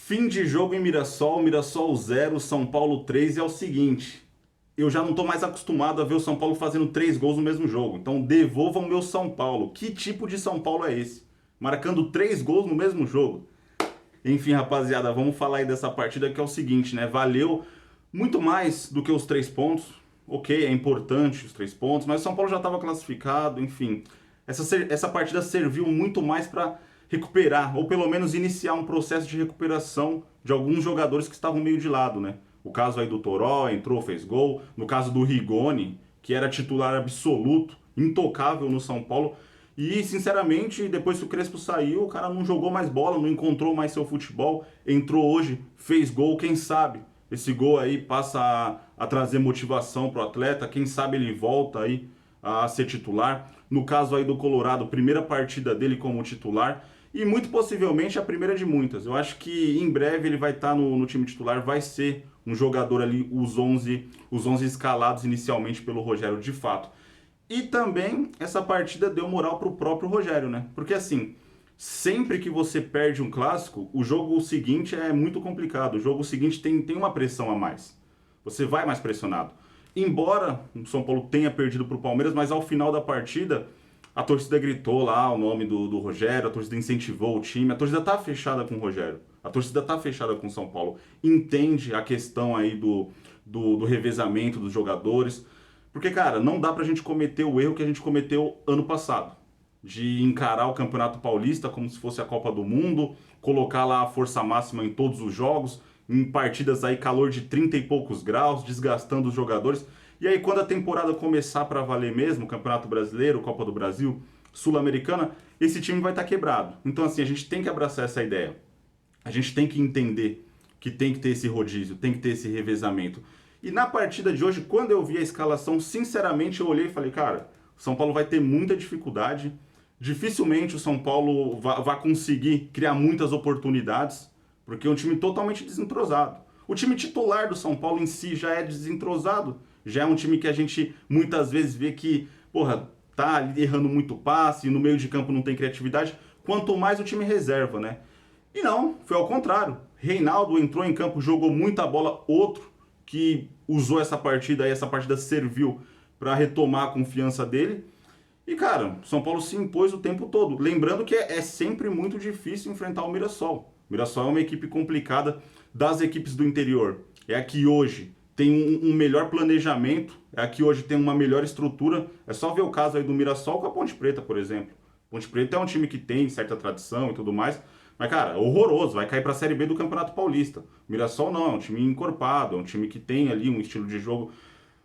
Fim de jogo em Mirassol, Mirassol 0, São Paulo 3, e é o seguinte, eu já não estou mais acostumado a ver o São Paulo fazendo 3 gols no mesmo jogo, então devolvam meu São Paulo. Que tipo de São Paulo é esse? Marcando 3 gols no mesmo jogo. Enfim, rapaziada, vamos falar aí dessa partida que é o seguinte, né? Valeu muito mais do que os 3 pontos. Ok, é importante os 3 pontos, mas o São Paulo já estava classificado, enfim. Essa partida serviu muito mais para recuperar, ou pelo menos iniciar um processo de recuperação de alguns jogadores que estavam meio de lado, né? O caso aí do Toró, entrou, fez gol. No caso do Rigoni, que era titular absoluto, intocável no São Paulo. E, sinceramente, depois que o Crespo saiu, o cara não jogou mais bola, não encontrou mais seu futebol. Entrou hoje, fez gol, quem sabe esse gol aí passa a trazer motivação pro atleta, quem sabe ele volta aí a ser titular. No caso aí do Colorado, primeira partida dele como titular e muito possivelmente a primeira de muitas. Eu acho que em breve ele vai estar no time titular, vai ser um jogador ali, os onze escalados inicialmente pelo Rogério de fato. E também essa partida deu moral pro próprio Rogério, né? Porque assim, sempre que você perde um clássico, o jogo seguinte é muito complicado. O jogo seguinte tem uma pressão a mais. Você vai mais pressionado. Embora o São Paulo tenha perdido para o Palmeiras, mas ao final da partida, a torcida gritou lá o nome do Rogério, a torcida incentivou o time, a torcida tá fechada com o Rogério, a torcida tá fechada com o São Paulo. Entende a questão aí do revezamento dos jogadores. Porque, cara, não dá pra gente cometer o erro que a gente cometeu ano passado. De encarar o Campeonato Paulista como se fosse a Copa do Mundo, colocar lá a força máxima em todos os jogos, em partidas aí calor de 30 e poucos graus, desgastando os jogadores. E aí quando a temporada começar para valer mesmo, Campeonato Brasileiro, Copa do Brasil, Sul-Americana, esse time vai estar quebrado. Então assim, a gente tem que abraçar essa ideia. A gente tem que entender que tem que ter esse rodízio, tem que ter esse revezamento. E na partida de hoje, quando eu vi a escalação, sinceramente eu olhei e falei, cara, o São Paulo vai ter muita dificuldade. Dificilmente o São Paulo vai conseguir criar muitas oportunidades, porque é um time totalmente desentrosado. O time titular do São Paulo em si já é desentrosado, já é um time que a gente muitas vezes vê que, porra, tá ali errando muito passe, no meio de campo não tem criatividade, quanto mais o time reserva, né? E não, foi ao contrário. Reinaldo entrou em campo, jogou muita bola, outro que usou essa partida, e essa partida serviu para retomar a confiança dele. E, cara, São Paulo se impôs o tempo todo. Lembrando que é sempre muito difícil enfrentar o Mirassol. O Mirassol é uma equipe complicada das equipes do interior. É a que hoje tem um melhor planejamento, é a que hoje tem uma melhor estrutura. É só ver o caso aí do Mirassol com a Ponte Preta, por exemplo. Ponte Preta é um time que tem certa tradição e tudo mais, mas, cara, horroroso, vai cair para a Série B do Campeonato Paulista. O Mirassol não, é um time encorpado, é um time que tem ali um estilo de jogo,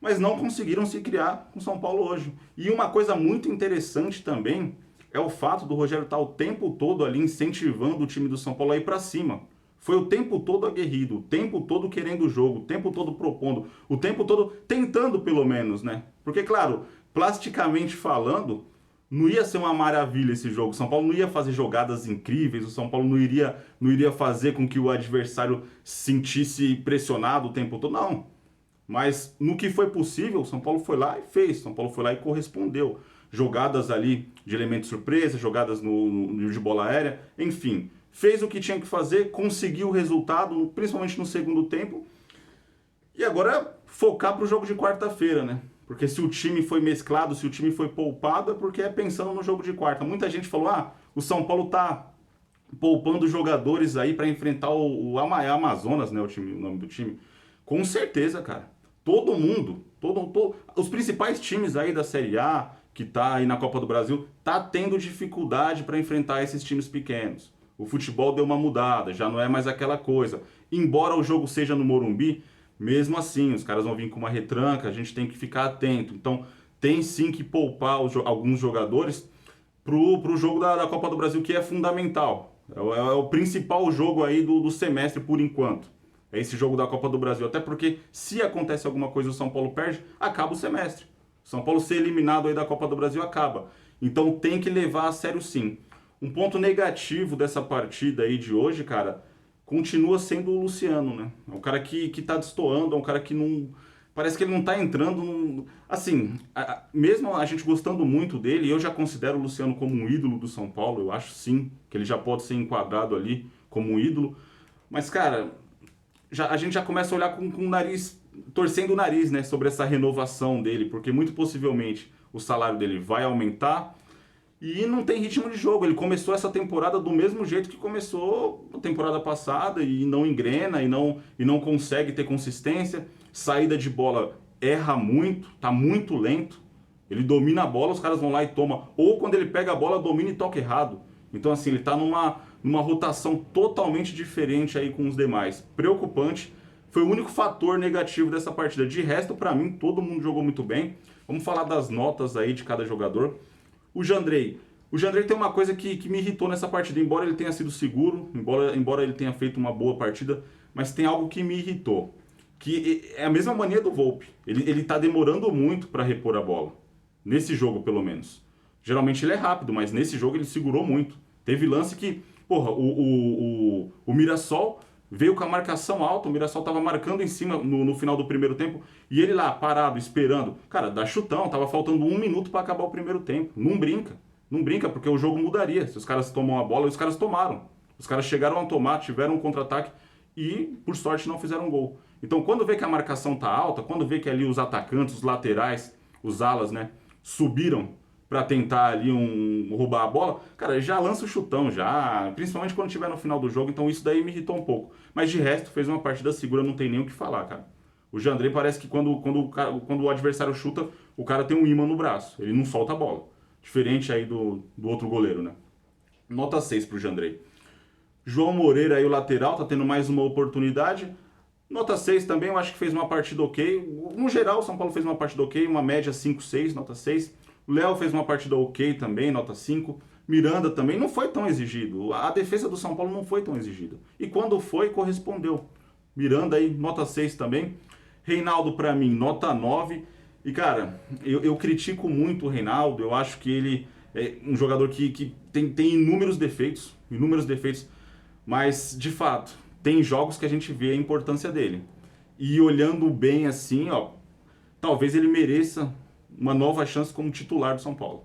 mas não conseguiram se criar com São Paulo hoje. E uma coisa muito interessante também é o fato do Rogério estar o tempo todo ali incentivando o time do São Paulo a ir para cima. Foi o tempo todo aguerrido, o tempo todo querendo o jogo, o tempo todo propondo, o tempo todo tentando pelo menos, né? Porque, claro, plasticamente falando, não ia ser uma maravilha esse jogo. O São Paulo não ia fazer jogadas incríveis, o São Paulo não iria fazer com que o adversário se sentisse pressionado o tempo todo, não. Mas no que foi possível, o São Paulo foi lá e fez. São Paulo foi lá e correspondeu. Jogadas ali de elemento surpresa, jogadas de bola aérea, enfim. Fez o que tinha que fazer, conseguiu o resultado, principalmente no segundo tempo. E agora é focar para o jogo de quarta-feira, né? Porque se o time foi mesclado, se o time foi poupado, é porque é pensando no jogo de quarta. Muita gente falou, o São Paulo tá poupando jogadores aí para enfrentar o Amazonas, né? O nome do time. Com certeza, cara. Todo mundo, os principais times aí da Série A, que tá aí na Copa do Brasil, tá tendo dificuldade para enfrentar esses times pequenos. O futebol deu uma mudada, já não é mais aquela coisa. Embora o jogo seja no Morumbi, mesmo assim, os caras vão vir com uma retranca, a gente tem que ficar atento. Então, tem sim que poupar alguns jogadores pro jogo da Copa do Brasil, que é fundamental. É o principal jogo aí do semestre por enquanto. É esse jogo da Copa do Brasil. Até porque, se acontece alguma coisa e o São Paulo perde, acaba o semestre. São Paulo ser eliminado aí da Copa do Brasil acaba. Então tem que levar a sério sim. Um ponto negativo dessa partida aí de hoje, cara, continua sendo o Luciano, né? É um cara que tá destoando, é um cara que não... Parece que ele não tá entrando Assim, mesmo a gente gostando muito dele, eu já considero o Luciano como um ídolo do São Paulo, eu acho sim que ele já pode ser enquadrado ali como um ídolo. Mas, cara, a gente já começa a olhar com o nariz, torcendo o nariz, né, sobre essa renovação dele, porque muito possivelmente o salário dele vai aumentar e não tem ritmo de jogo. Ele começou essa temporada do mesmo jeito que começou a temporada passada e não engrena e não consegue ter consistência. Saída de bola erra muito, tá muito lento. Ele domina a bola, os caras vão lá e tomam. Ou quando ele pega a bola, domina e toca errado. Então, assim, ele tá numa rotação totalmente diferente aí com os demais. Preocupante. Foi o único fator negativo dessa partida. De resto, pra mim, todo mundo jogou muito bem. Vamos falar das notas aí de cada jogador. O Jandrei. O Jandrei tem uma coisa que me irritou nessa partida. Embora ele tenha sido seguro, embora ele tenha feito uma boa partida, mas tem algo que me irritou. Que é a mesma mania do Volpi. Ele tá demorando muito pra repor a bola. Nesse jogo, pelo menos. Geralmente ele é rápido, mas nesse jogo ele segurou muito. Teve lance que, porra, o Mirassol veio com a marcação alta, o Mirassol tava marcando em cima no final do primeiro tempo, e ele lá, parado, esperando. Cara, dá chutão, tava faltando 1 minuto pra acabar o primeiro tempo. Não brinca. Não brinca, porque o jogo mudaria. Se os caras tomam a bola, os caras tomaram. Os caras chegaram a tomar, tiveram um contra-ataque e, por sorte, não fizeram gol. Então, quando vê que a marcação tá alta, quando vê que ali os atacantes, os laterais, os alas, né, subiram para tentar ali roubar a bola, cara, já lança o chutão, já, principalmente quando estiver no final do jogo, então isso daí me irritou um pouco. Mas de resto, fez uma partida segura, não tem nem o que falar, cara. O Jandrei parece que quando o adversário chuta, o cara tem um imã no braço, ele não solta a bola. Diferente aí do outro goleiro, né? Nota 6 pro Jandrei. João Moreira aí, o lateral, tá tendo mais uma oportunidade. Nota 6 também, eu acho que fez uma partida ok. No geral, o São Paulo fez uma partida ok, uma média 5-6, nota 6. O Léo fez uma partida ok também, nota 5. Miranda também não foi tão exigido. A defesa do São Paulo não foi tão exigida. E quando foi, correspondeu. Miranda aí, nota 6 também. Reinaldo, pra mim, nota 9. E, cara, eu critico muito o Reinaldo. Eu acho que ele é um jogador que tem inúmeros defeitos. Inúmeros defeitos. Mas, de fato, tem jogos que a gente vê a importância dele. E olhando bem assim, ó, talvez ele mereça uma nova chance como titular do São Paulo.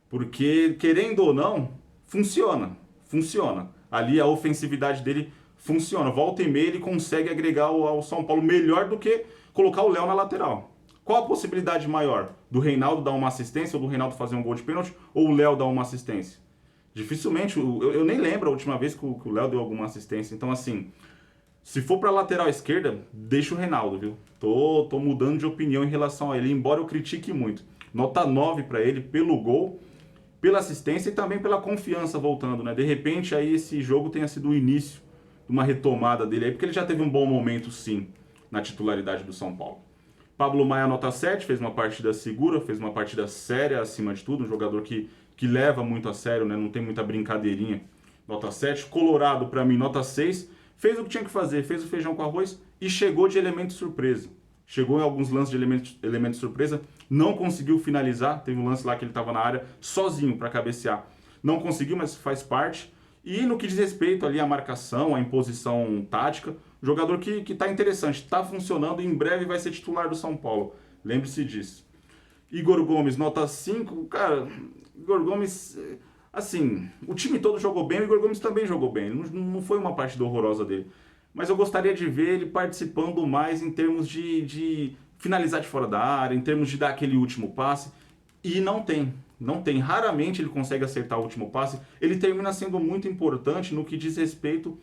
Porque, querendo ou não, funciona. Funciona. Ali a ofensividade dele funciona. Volta e meia ele consegue agregar ao São Paulo melhor do que colocar o Léo na lateral. Qual a possibilidade maior? Do Reinaldo dar uma assistência ou do Reinaldo fazer um gol de pênalti ou o Léo dar uma assistência? Dificilmente, eu nem lembro a última vez que o Léo deu alguma assistência. Então, assim, se for pra lateral esquerda, deixa o Reinaldo, viu? Tô mudando de opinião em relação a ele, embora eu critique muito. Nota 9 pra ele pelo gol, pela assistência e também pela confiança voltando, né? De repente aí esse jogo tenha sido o início de uma retomada dele aí, porque ele já teve um bom momento sim na titularidade do São Paulo. Pablo Maia, nota 7, fez uma partida segura, fez uma partida séria acima de tudo, um jogador que leva muito a sério, né? Não tem muita brincadeirinha. Nota 7. Colorado, pra mim, nota 6. Fez o que tinha que fazer, fez o feijão com arroz e chegou de elemento surpresa. Chegou em alguns lances de elemento surpresa, não conseguiu finalizar. Teve um lance lá que ele estava na área sozinho para cabecear. Não conseguiu, mas faz parte. E no que diz respeito ali à marcação, à imposição tática, jogador que está interessante, está funcionando e em breve vai ser titular do São Paulo. Lembre-se disso. Igor Gomes, nota 5. Cara, Igor Gomes, assim, o time todo jogou bem, o Igor Gomes também jogou bem. Não foi uma partida horrorosa dele. Mas eu gostaria de ver ele participando mais em termos de finalizar de fora da área, em termos de dar aquele último passe. E não tem. Não tem. Raramente ele consegue acertar o último passe. Ele termina sendo muito importante no que diz respeito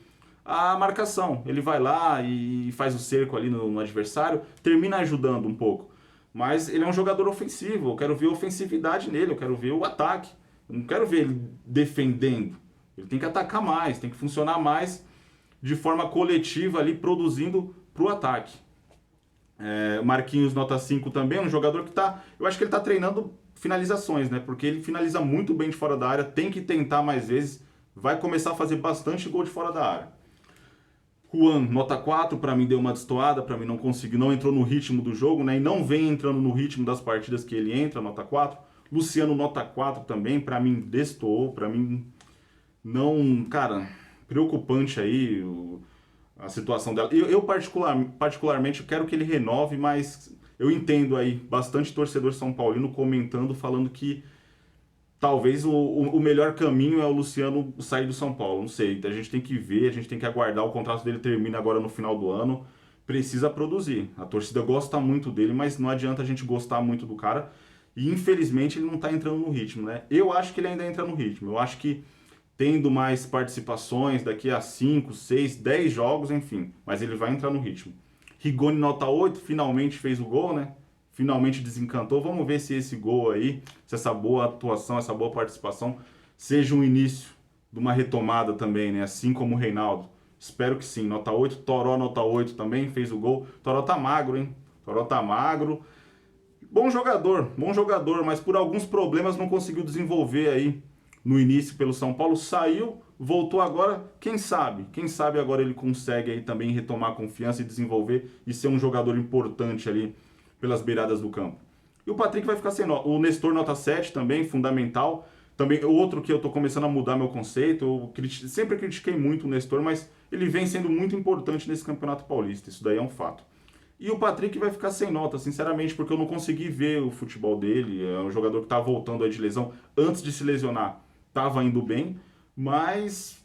à marcação. Ele vai lá e faz o cerco ali no adversário, termina ajudando um pouco. Mas ele é um jogador ofensivo. Eu quero ver a ofensividade nele, eu quero ver o ataque. Eu não quero ver ele defendendo. Ele tem que atacar mais, tem que funcionar mais de forma coletiva ali, produzindo para o ataque. Marquinhos, nota 5 também, um jogador que tá... Eu acho que ele está treinando finalizações, né? Porque ele finaliza muito bem de fora da área, tem que tentar mais vezes, vai começar a fazer bastante gol de fora da área. Juan, nota 4, para mim deu uma destoada, para mim não conseguiu, não entrou no ritmo do jogo, né? E não vem entrando no ritmo das partidas que ele entra, nota 4. Luciano, nota 4 também, para mim destoou, para mim não... Cara, preocupante aí a situação dela. Eu particularmente quero que ele renove, mas eu entendo aí bastante torcedor São Paulino comentando, falando que talvez o melhor caminho é o Luciano sair do São Paulo. Não sei, a gente tem que ver, a gente tem que aguardar. O contrato dele termina agora no final do ano. Precisa produzir. A torcida gosta muito dele, mas não adianta a gente gostar muito do cara. E infelizmente ele não tá entrando no ritmo, né? Eu acho que ele ainda entra no ritmo. Eu acho que tendo mais participações daqui a 5, 6, 10 jogos, enfim. Mas ele vai entrar no ritmo. Rigoni nota 8, finalmente fez o gol, né? Finalmente desencantou. Vamos ver se esse gol aí, se essa boa atuação, essa boa participação, seja um início de uma retomada também, né? Assim como o Reinaldo. Espero que sim. Nota 8. Toró, nota 8 também, fez o gol. Toró tá magro, hein? Toró tá magro. Bom jogador, mas por alguns problemas não conseguiu desenvolver aí no início pelo São Paulo. Saiu, voltou agora, quem sabe? Quem sabe agora ele consegue aí também retomar a confiança e desenvolver e ser um jogador importante ali pelas beiradas do campo. E o Patrick vai ficar sem nota. O Nestor nota 7 também, fundamental. Também outro que eu tô começando a mudar meu conceito. Sempre critiquei muito o Nestor, mas ele vem sendo muito importante nesse Campeonato Paulista. Isso daí é um fato. E o Patrick vai ficar sem nota, sinceramente, porque eu não consegui ver o futebol dele. É um jogador que tá voltando aí de lesão. Antes de se lesionar, tava indo bem, mas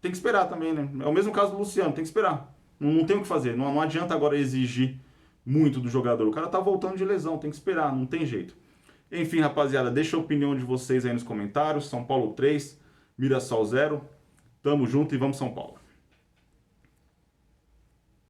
tem que esperar também, né? É o mesmo caso do Luciano, tem que esperar. Não tem o que fazer. Não adianta agora exigir muito do jogador. O cara tá voltando de lesão, tem que esperar, não tem jeito. Enfim, rapaziada, deixa a opinião de vocês aí nos comentários. São Paulo 3, Mirassol 0. Tamo junto e vamos São Paulo.